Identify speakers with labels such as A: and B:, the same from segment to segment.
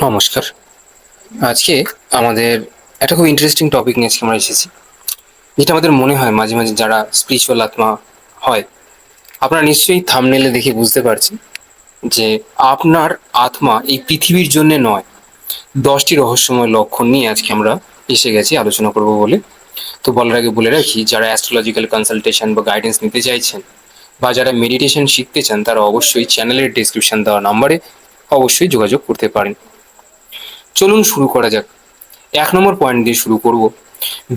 A: নমস্কার। আজকে আমাদের একটা খুব ইন্টারেস্টিং টপিক নিয়ে আজকে আমরা এসেছি। যেটা আমাদের মনে হয় মাঝে, মাঝে যারা স্পিরিচুয়াল আত্মা হয়, আপনারা নিশ্চয়ই থাম্বনেলে দেখে বুঝতে পারছেন যে আপনার আত্মা এই পৃথিবীর জন্যে নয়। ১০টি রহস্যময় লক্ষণ নিয়ে আজকে আমরা এসে গেছি আলোচনা করব বলে। তো বলার আগে বলে রাখি, যারা অ্যাস্ট্রোলজিক্যাল কনসালটেশন বা গাইডেন্স নিতে চাইছেন বা যারা মেডিটেশন শিখতে চান, তারা অবশ্যই চ্যানেলের ডেসক্রিপশন দেওয়া নাম্বারে অবশ্যই যোগাযোগ করতে পারেন। চলুন শুরু করা যাক। ১ নম্বর পয়েন্ট দিয়ে শুরু করব।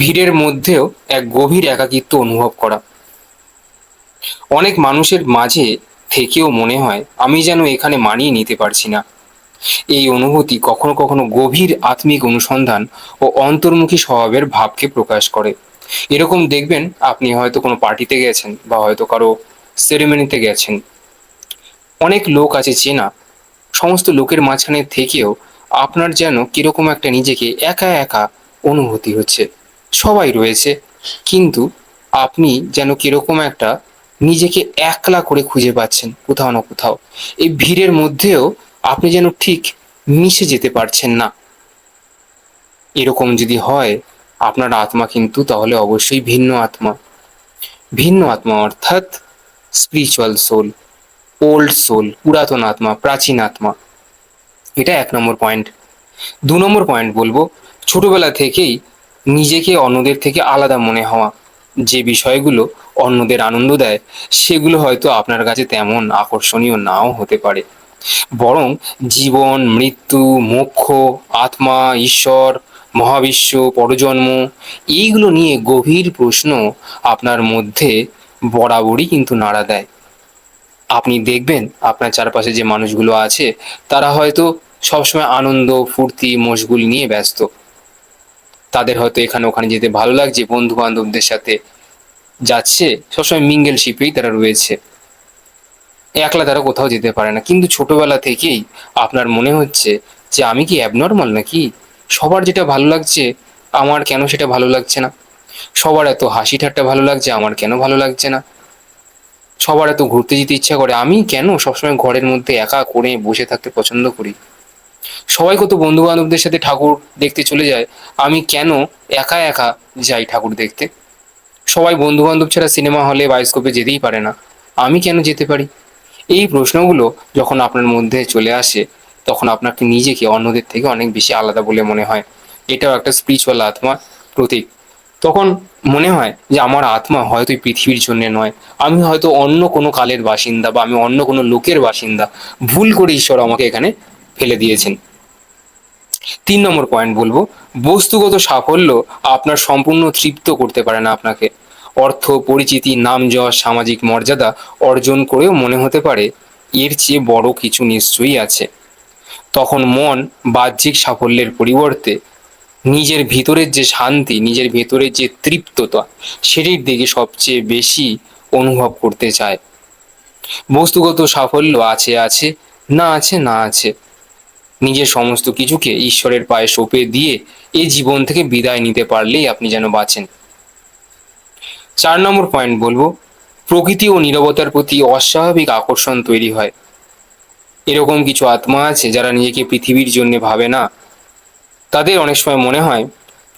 A: ভিড়ের মধ্যেও এক গভীর একাকিত্ব অনুভব করা। অনেক মানুষের মাঝে থেকেও মনে হয় আমি যেন এখানে মানিয়ে নিতে পারছি না। এই অনুভূতি কখনো কখনো গভীর আত্মিক অনুসন্ধান ও অন্তর্মুখী স্বভাবের ভাবকে প্রকাশ করে। এরকম দেখবেন, আপনি হয়তো কোনো পার্টিতে গেছেন বা হয়তো কারো সেরেমনিতে গেছেন। অনেক লোক আছে চেনা, সমস্ত লোকের মাঝখানে থেকেও আপনার যেন কিরকম একটা নিজেকে একা একা অনুভূতি হচ্ছে। সবাই রয়েছে, কিন্তু আপনি যেন কিরকম একটা নিজেকে একলা করে খুঁজে পাচ্ছেন কোথাও না কোথাও। এই ভিড়ের মধ্যেও আপনি যেন ঠিক মিশে যেতে পারছেন না। এরকম যদি হয়, আপনার আত্মা কিন্তু তাহলে অবশ্যই ভিন্ন আত্মা। ভিন্ন আত্মা অর্থাৎ স্পিরিচুয়াল সোল, ওল্ড সোল, পুরাতন আত্মা, প্রাচীন আত্মা। এটা ১ নম্বর পয়েন্ট। ২ নম্বর পয়েন্ট বলবো, ছোটবেলা থেকেই নিজেকে অন্যদের থেকে আলাদা মনে হওয়া। যে বিষয়গুলো অন্যদের আনন্দ দেয়, সেগুলো হয়তো আপনার কাছে তেমন আকর্ষণীয় নাও হতে পারে। বরং জীবন, মৃত্যু, মোক্ষ, আত্মা, ঈশ্বর, মহাবিশ্ব, পরজন্ম, এইগুলো নিয়ে গভীর প্রশ্ন আপনার মধ্যে বরাবরই কিন্তু নাড়া দেয়। আপনি দেখবেন আপনার চারপাশে যে মানুষগুলো আছে, তারা হয়তো সবসময় আনন্দ, ফুর্তি, মশগুল নিয়ে ব্যস্ত। তাদের হয়তো এখানে ওখানে যেতে ভালো লাগছে, বন্ধু বান্ধবদের সাথে যাচ্ছে, সবসময় মিঙ্গেলশিপেই তারা রয়েছে। একলা তারা কোথাও যেতে পারে না। কিন্তু ছোটবেলা থেকেই আপনার মনে হচ্ছে যে আমি কি অ্যাবনর্মাল নাকি? সবার যেটা ভালো লাগছে আমার কেন সেটা ভালো লাগছে না? সবার এত হাসি ঠাট্টা ভালো লাগছে, আমার কেন ভালো লাগছে না? সবার এত ঘুরতে যেতে ইচ্ছা করে, আমি কেন সবসময় ঘরের মধ্যে একা করে বসে থাকতে পছন্দ করি? সবাই কত বন্ধু বান্ধবদের সাথে ঠাকুর দেখতে চলে যায়, আমি কেন একা একা যাই ঠাকুর দেখতে? সবাই বন্ধু বান্ধব ছাড়া সিনেমা হলে বায়োস্কোপে যেতেই পারে না, আমি কেন যেতে পারি? এই প্রশ্নগুলো যখন আপনার মধ্যে চলে আসে, তখন আপনাকে নিজেকে অন্যদের থেকে অনেক বেশি আলাদা বলে মনে হয়। এটাও একটা স্পিরিচুয়াল আত্মার প্রতীক। তখন মনে হয় যে আমার আত্মা হয়তো এই পৃথিবীর জন্য নয়, আমি হয়তো অন্য কোনো কালের বাসিন্দা বা আমি অন্য কোনো লোকের বাসিন্দা। ভুল করে ঈশ্বর আমাকে এখানে ফেলে দিয়েছেন। ৩ নম্বর পয়েন্ট বলবো, বস্তুগত সাফল্য আপনার সম্পূর্ণ তৃপ্ত করতে পারে না আপনাকে। অর্থ, পরিচিতি, নাম যশ, সামাজিক মর্যাদা অর্জন করেও মনে হতে পারে এর চেয়ে বড় কিছু নিশ্চয়ই আছে। তখন মন বাহ্যিক সাফল্যের পরিবর্তে নিজের ভিতরের যে শান্তি, নিজের ভেতরের যে তৃপ্ততা, সেটির দিকে সবচেয়ে বেশি অনুভব করতে চায়। বস্তুগত সাফল্য আছে আছে, না আছে না আছে। নিজের সমস্ত কিছুকে ঈশ্বরের পায়ে সঁপে দিয়ে এই জীবন থেকে বিদায় নিতে পারলেই আপনি যেন বাঁচেন। ৪ নম্বর পয়েন্ট বলবো, প্রকৃতি ও নীরবতার প্রতি অস্বাভাবিক আকর্ষণ তৈরি হয়। এরকম কিছু আত্মা আছে যারা নিজেকে পৃথিবীর জন্য ভাবে না। তাদের অনেক সময় মনে হয়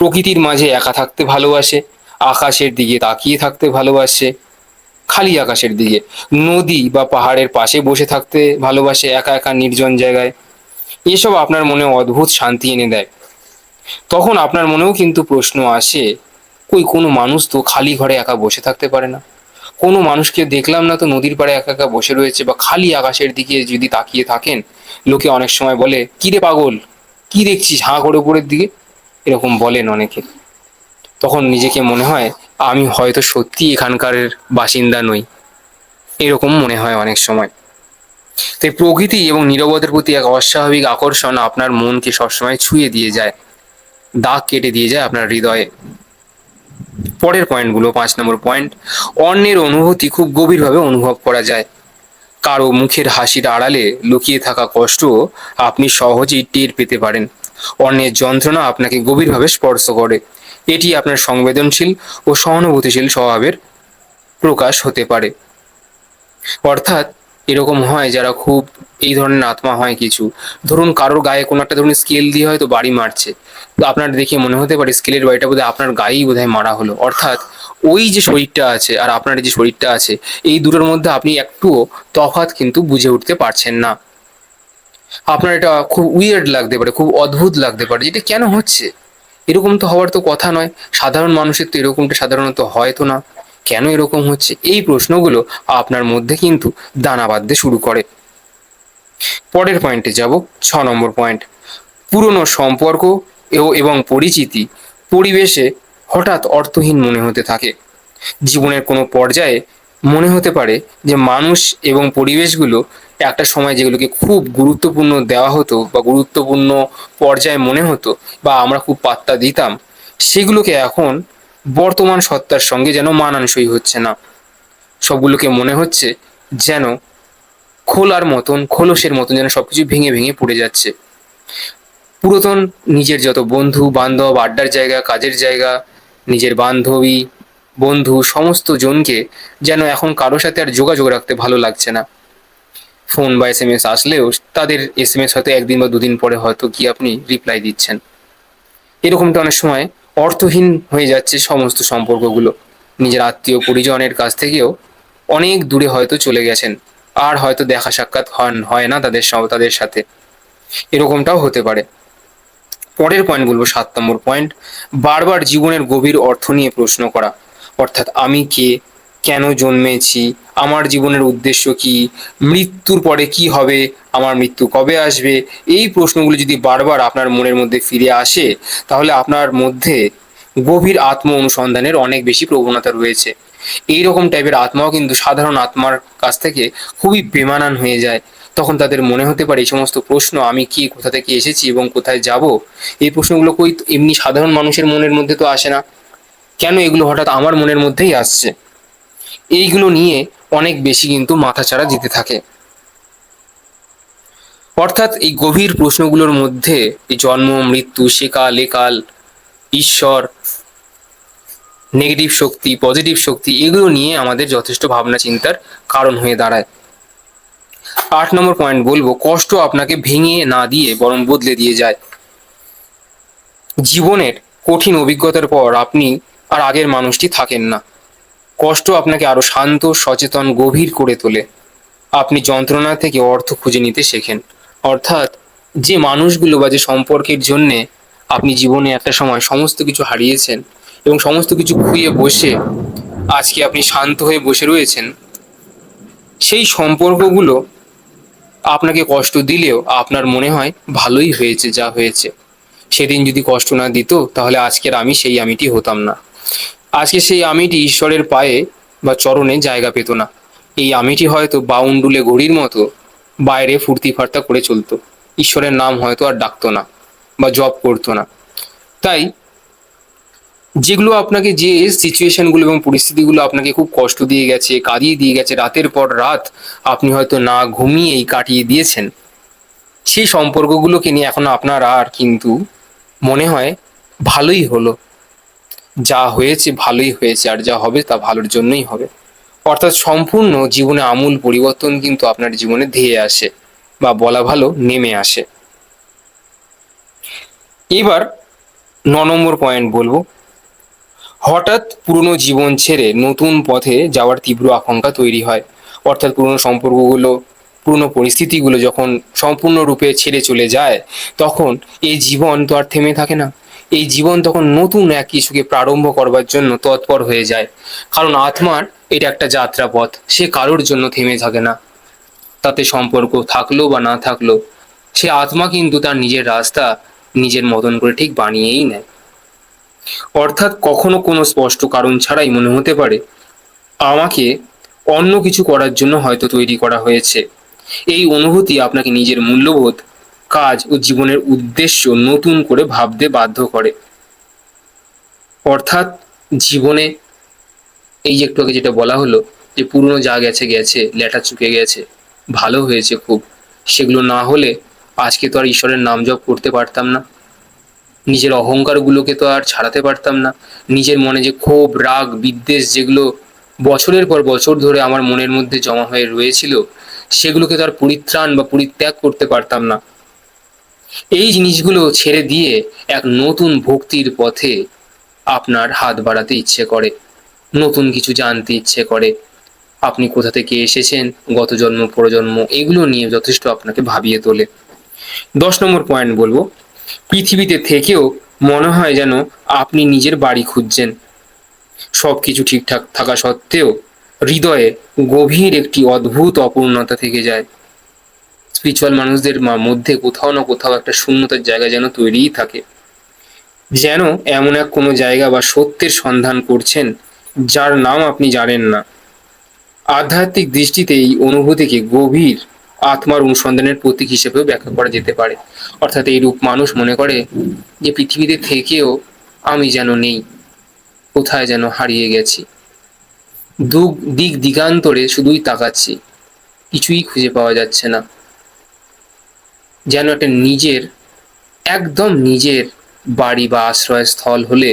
A: প্রকৃতির মাঝে একা থাকতে ভালোবাসে, আকাশের দিকে তাকিয়ে থাকতে ভালোবাসে, খালি আকাশের দিকে, নদী বা পাহাড়ের পাশে বসে থাকতে ভালোবাসে একা একা নির্জন জায়গায়। এসব আপনার মনে অদ্ভুত শান্তি এনে দেয়। তখন আপনার মনেও কিন্তু প্রশ্ন আসে, কই কোনো মানুষ তো খালি ঘরে একা বসে থাকতে পারে না? কোনো মানুষকে দেখলাম না তো নদীর পাড়ে একা একা বসে রয়েছে বা খালি আকাশের দিকে যদি তাকিয়ে থাকেন। লোকে অনেক সময় বলে, কি রে পাগল, কি দেখছিস হাঁ করে উপরের দিকে? এরকম বলেন অনেকে। তখন নিজেকে মনে হয় আমি হয়তো সত্যি এখানকার বাসিন্দা নই, এরকম মনে হয় অনেক সময়। তাই প্রকৃতি এবং নীরবতার প্রতি এক অস্বাভাবিক আকর্ষণ আপনার মনকে সবসময় ছুঁয়ে দিয়ে যায়, দাগ কেটে দিয়ে যায় আপনার হৃদয়ে। পরের পয়েন্টগুলো, ৫ নম্বর পয়েন্ট, অন্যের অনুভূতি খুব গভীরভাবে অনুভব করা যায়। কারো মুখের হাসির আড়ালে লুকিয়ে থাকা কষ্ট আপনি সহজেই টের পেতে পারেন। অন্যের যন্ত্রণা আপনাকে গভীরভাবে স্পর্শ করে। এটি আপনার সংবেদনশীল ও সহানুভূতিশীল স্বভাবের প্রকাশ হতে পারে। অর্থাৎ এরকম হয় যারা খুব এই ধরনের আত্মা হয় কিছু, ধরুন কারোর গায়ে কোনো একটা ধরুন স্কেল দিয়ে হয়তো বাড়ি মারছে, তো আপনার দেখে মনে হতে পারে স্কেলের বাড়িটা বোধহয় আপনার গায়েই বোধহয় মারা হলো। অর্থাৎ ওই যে শরীরটা আছে আর আপনার যে শরীরটা আছে, এই দুটোর মধ্যে আপনি একটুও তফাৎ কিন্তু বুঝে উঠতে পারছেন না। আপনার এটা খুব উইয়ার্ড লাগতে পারে, খুব অদ্ভুত লাগতে পারে, যেটা কেন হচ্ছে, এরকম তো হওয়ার তো কথা নয়, সাধারণ মানুষের তো এরকমটা সাধারণত হয় তো না, কেন এরকম হচ্ছে, এই প্রশ্নগুলো আপনার মধ্যে কিন্তু দানা বাঁধতে শুরু করে। পরের পয়েন্টে যাব, 6 নম্বর পয়েন্ট। পুরনো সম্পর্ক এবং পরিচিতি পরিবেশে হঠাৎ অর্থহীন মনে হতে থাকে। জীবনের কোনো পর্যায়ে মনে হতে পারে যে মানুষ এবং পরিবেশগুলো একটা সময় যেগুলোকে খুব গুরুত্বপূর্ণ দেওয়া হতো বা গুরুত্বপূর্ণ পর্যায়ে মনে হতো বা আমরা খুব পাত্তা দিতাম, সেগুলোকে এখন বর্তমান সত্তার সঙ্গে যেন মানানসই হচ্ছে না। সবগুলোকে মনে হচ্ছে যেন খোলসের মতন যেন সবকিছু ভেঙে ভেঙে পড়ে যাচ্ছে। পুরাতন নিজের যত বন্ধু বান্ধব, আড্ডার জায়গা, কাজের জায়গা, নিজের বান্ধবী বন্ধু সমস্ত জনকে যেন এখন কারোর সাথে আর যোগাযোগ রাখতে ভালো লাগছে না। ফোন বা SMS আসলেও তাদের SMS হয়তো একদিন বা দুদিন পরে হয়তো কি আপনি রিপ্লাই দিচ্ছেন। এরকমটা অনেক সময় অর্থহীন হয়ে যাচ্ছে সমস্ত সম্পর্কগুলো। নিজের আত্মীয় পরিজনের কাছ থেকেও অনেক দূরে হয়তো চলে গেছেন, আর হয়তো দেখা সাক্ষাৎ হয় না তাদের সাথে, এরকমটাও হতে পারে। পরের পয়েন্ট বলবো, 7 নম্বর পয়েন্ট। বারবার জীবনের গভীর অর্থ নিয়ে প্রশ্ন করা। অর্থাৎ আমি কে, কেন জন্মেছি, আমার জীবনের উদ্দেশ্য কি, মৃত্যুর পরে কি হবে, আমার মৃত্যু কবে আসবে, এই প্রশ্নগুলো যদি বারবার আপনার মনের মধ্যে ফিরে আসে, তাহলে আপনার মধ্যে গভীর আত্ম অনুসন্ধানের অনেক বেশি প্রবণতা রয়েছে। এই রকম টাইপের আত্মাও কিন্তু সাধারণ আত্মার কাছ থেকে খুবই বেমানান হয়ে যায়। তখন তাদের মনে হতে পারে এই সমস্ত প্রশ্ন, আমি কি, কোথা থেকে এসেছি এবং কোথায় যাব, এই প্রশ্নগুলো কই এমনি সাধারণ মানুষের মনের মধ্যে তো আসে না, কেন এগুলো হঠাৎ আমার মনের মধ্যেই আসছে, এইগুলো নিয়ে অনেক বেশি কিন্তু মাথাচাড়া দিতে থাকে। অর্থাৎ এই গভীর প্রশ্নগুলোর মধ্যে এই জন্ম মৃত্যু, সেকাল একাল, ঈশ্বর, নেগেটিভ শক্তি পজিটিভ শক্তি, এগুলো নিয়ে আমাদের যথেষ্ট ভাবনা চিন্তার কারণ হয়ে দাঁড়ায়। 8 নম্বর পয়েন্ট বলবো, কষ্ট আপনাকে ভেঙে না দিয়ে বরং বদলে দিয়ে যায়। জীবনের কঠিন অভিজ্ঞতার পর আপনি আর আগের মানুষটি থাকেন না। কষ্ট আপনাকে আরো শান্ত, সচেতন, গভীর করে তোলে। আপনি যন্ত্রণা থেকে অর্থ খুঁজে নিতে শেখেন। অর্থাৎ যে মানুষগুলো বা যে সম্পর্কের জন্যে আপনি জীবনে একটা সময় সমস্ত কিছু হারিয়েছেন এবং সমস্ত কিছু খুইয়ে বসে আজকে আপনি শান্ত হয়ে বসে রয়েছেন, সেই সম্পর্কগুলো আপনাকে কষ্ট দিলেও আপনার মনে হয় ভালোই হয়েছে যা হয়েছে। সেদিন যদি কষ্ট না দিত, তাহলে আজকের আমি সেই আমিটি হতাম না। আজকে সেই আমিটি ঈশ্বরের পায়ে বা চরণে জায়গা পেত না। এই আমিটি হয়তো বাউন্ডুলে ঘড়ির মতো বাইরে ফুর্তি ফার্তা করে চলতো, ঈশ্বরের নাম হয়তো আর ডাকতো না বা জপ করতো না। তাই যেগুলো আপনাকে, যে সিচুয়েশনগুলো এবং পরিস্থিতিগুলো আপনাকে খুব কষ্ট দিয়ে গেছে, কাঁদিয়ে দিয়ে গেছে, রাতের পর রাত আপনি হয়তো না ঘুমিয়েই কাটিয়ে দিয়েছেন, সেই সম্পর্কগুলোকে নিয়ে এখন আপনার আর কিন্তু মনে হয় ভালোই হলো, যা হয়েছে ভালোই হয়েছে, আর যা হবে তা ভালোর জন্যই হবে। অর্থাৎ সম্পূর্ণ জীবনে আমূল পরিবর্তন কিন্তু আপনার জীবনে ধেয়ে আসে বা বলা ভালো নেমে আসে। এবার 9 নম্বর পয়েন্ট বলবো, হঠাৎ পুরনো জীবন ছেড়ে নতুন পথে যাওয়ার তীব্র আকাঙ্ক্ষা তৈরি হয়। অর্থাৎ পুরনো সম্পর্কগুলো, পুরনো পরিস্থিতিগুলো যখন সম্পূর্ণরূপে ছেড়ে চলে যায়, তখন এই জীবন তো আর থেমে থাকে না। এই জীবন তখন নতুন এক কিছুকে প্রারম্ভ করবার জন্য তৎপর হয়ে যায়। কারণ আত্মার এটা একটা যাত্রাপথ, সে কারোর জন্য থেমে থাকে না। তাতে সম্পর্ক থাকলো বা না থাকলো, সে আত্মা কিন্তু তার নিজের রাস্তা নিজের মতন করে ঠিক বানিয়েই নেয়। অর্থাৎ কখনো কোনো স্পষ্ট কারণ ছাড়াই মনে হতে পারে আমাকে অন্য কিছু করার জন্য হয়তো তৈরি করা হয়েছে। এই অনুভূতি আপনাকে নিজের মূল্যবোধ, কাজ ও জীবনের উদ্দেশ্য নতুন করে ভাবতে বাধ্য করে। অর্থাৎ জীবনে এই যে একটু আগে যেটা বলা হলো, যে পুরনো যা গেছে গেছে, লেটা চুকে গেছে, ভালো হয়েছে খুব, সেগুলো না হলে আজকে তো আর ঈশ্বরের নাম জপ করতে পারতাম না, নিজের অহংকারগুলোকে তো আর ছাড়াতে পারতাম না, নিজের মনে যে ক্ষোভ রাগ বিদ্বেষ যেগুলো বছরের পর বছর ধরে আমার মনের মধ্যে জমা হয়ে রয়েছিল, সেগুলোকে তো আর পরিত্রাণ বা পরিত্যাগ করতে পারতাম না। এই জিনিসগুলো ছেড়ে দিয়ে এক নতুন ভক্তির পথে আপনার হাত বাড়াতে ইচ্ছে করে, নতুন কিছু জানতে ইচ্ছে করে। আপনি কোথা থেকে এসেছেন, গত জন্ম পরজন্ম, এগুলো নিয়ে যথেষ্ট আপনাকে ভাবিয়ে তোলে। 10 নম্বর পয়েন্ট বলবো, পৃথিবীতে থেকেও মনে হয় যেন আপনি নিজের বাড়ি খুঁজছেন। সবকিছু ঠিকঠাক থাকা সত্ত্বেও হৃদয়ে গভীর একটি অদ্ভুত অপূর্ণতা থেকে যায়। স্পিরিচুয়াল মানুষদের মধ্যে কোথাও না কোথাও একটা শূন্যতার জায়গা যেন তৈরিই থাকে, যেন এমন এক কোনো জায়গা বা সত্যের সন্ধান করছেন যার নাম আপনি জানেন না। আধ্যাত্মিক দৃষ্টিতে এই অনুভূতিকে গভীর আত্মার অনুসন্ধানের প্রতীক হিসেবেও ব্যাখ্যা করা যেতে পারে। অর্থাৎ এইরূপ মানুষ মনে করে যে পৃথিবীতে থেকেও আমি যেন নেই, কোথায় যেন হারিয়ে গেছি, দিক দিগান্তরে শুধুই তাকাচ্ছি, কিছুই খুঁজে পাওয়া যাচ্ছে না। যেন একটা নিজের, একদম নিজের বাড়ি বা আশ্রয়স্থল হলে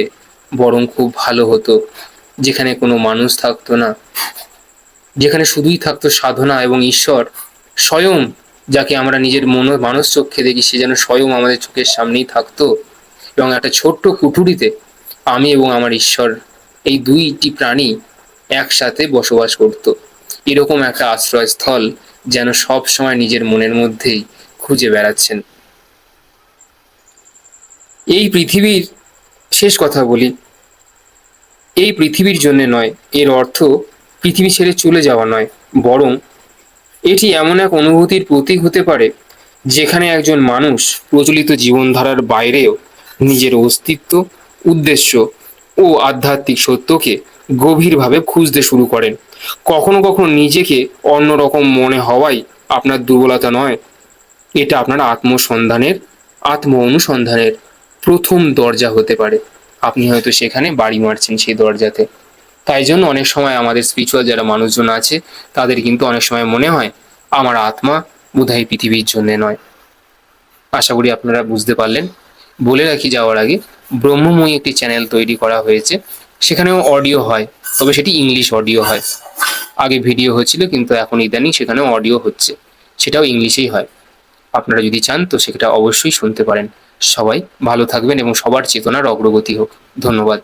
A: বরং খুব ভালো হতো, যেখানে কোনো মানুষ থাকতো না, যেখানে শুধুই থাকতো সাধনা এবং ঈশ্বর স্বয়ং, যাকে আমরা নিজের মানস চক্ষে দেখি, সে যেন স্বয়ং আমাদের চোখের সামনেই থাকতো। এবং একটা ছোট্ট কুঠুরিতে আমি এবং আমার ঈশ্বর, এই দুইটি প্রাণী একসাথে বসবাস করত। এরকম একটা আশ্রয়স্থল যেন সব সময় নিজের মনের মধ্যেই খুঁজে বেড়াচ্ছেন। এই পৃথিবীর, শেষ কথা বলি, এই পৃথিবীর জন্য নয়, এর অর্থ পৃথিবী ছেড়ে চলে যাওয়া নয়, বরং এটি এমন এক অনুভূতির প্রতীক হতে পারে যেখানে একজন মানুষ প্রচলিত জীবনধারার বাইরেও নিজের অস্তিত্ব, উদ্দেশ্য ও আধ্যাত্মিক সত্যকে গভীরভাবে খুঁজতে শুরু করেন। কখনো কখনো নিজেকে অন্যরকম মনে হওয়াই আপনার দুর্বলতা নয়, এটা আপনার আত্ম অনুসন্ধানের প্রথম দরজা হতে পারে। আপনি হয়তো সেখানে বাড়ি মারছেন সেই দরজাতে। তাই জন্য অনেক সময় আমাদের স্পিরিচুয়াল যারা মানুষজন আছে, তাদের কিন্তু অনেক সময় মনে হয় আমার আত্মা বোধহয় পৃথিবীর জন্য নয়। আশা করি আপনারা বুঝতে পারলেন। বলে রাখি যাওয়ার আগে, ব্রহ্মময়ী একটি চ্যানেল তৈরি করা হয়েছে, সেখানেও অডিও হয়, তবে সেটি ইংলিশ অডিও হয়। আগে ভিডিও হচ্ছিল, কিন্তু এখন ইদানিং সেখানেও অডিও হচ্ছে, সেটাও ইংলিশেই হয়। আপনারা যদি চান তো সেটা অবশ্যই শুনতে পারেন। সবাই ভালো থাকবেন এবং সবার চেতনার অগ্রগতি হোক। ধন্যবাদ।